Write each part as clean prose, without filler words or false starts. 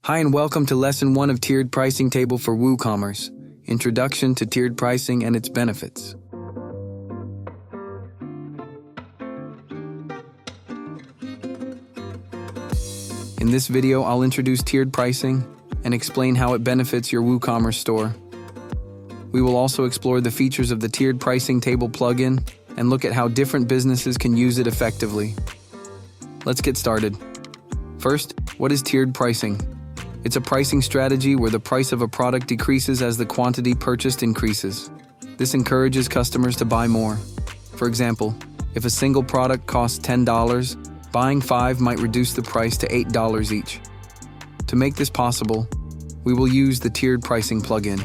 Hi and welcome to Lesson 1 of Tiered Pricing Table for WooCommerce, Introduction to Tiered Pricing and its Benefits. In this video, I'll introduce tiered pricing and explain how it benefits your WooCommerce store. We will also explore the features of the Tiered Pricing Table plugin and look at how different businesses can use it effectively. Let's get started. First, what is tiered pricing? It's a pricing strategy where the price of a product decreases as the quantity purchased increases. This encourages customers to buy more. For example, if a single product costs $10, buying 5 might reduce the price to $8 each. To make this possible, we will use the tiered pricing plugin.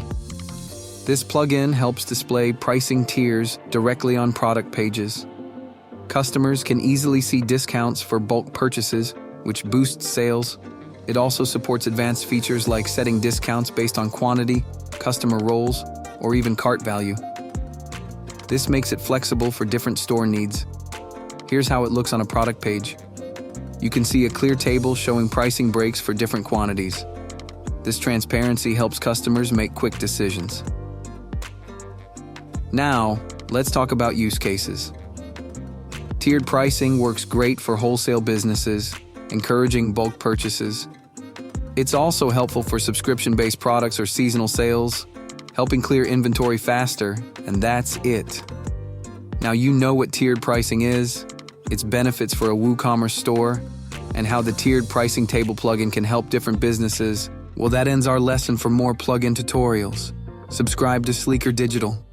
This plugin helps display pricing tiers directly on product pages. Customers can easily see discounts for bulk purchases, which boosts sales. It also supports advanced features like setting discounts based on quantity, customer roles, or even cart value. This makes it flexible for different store needs. Here's how it looks on a product page. You can see a clear table showing pricing breaks for different quantities. This transparency helps customers make quick decisions. Now, let's talk about use cases. Tiered pricing works great for wholesale businesses, encouraging bulk purchases. It's also helpful for subscription-based products or seasonal sales, helping clear inventory faster, and that's it. Now you know what tiered pricing is, its benefits for a WooCommerce store, and how the tiered pricing table plugin can help different businesses. Well, that ends our lesson. For more plugin tutorials, subscribe to Sleekr Digital.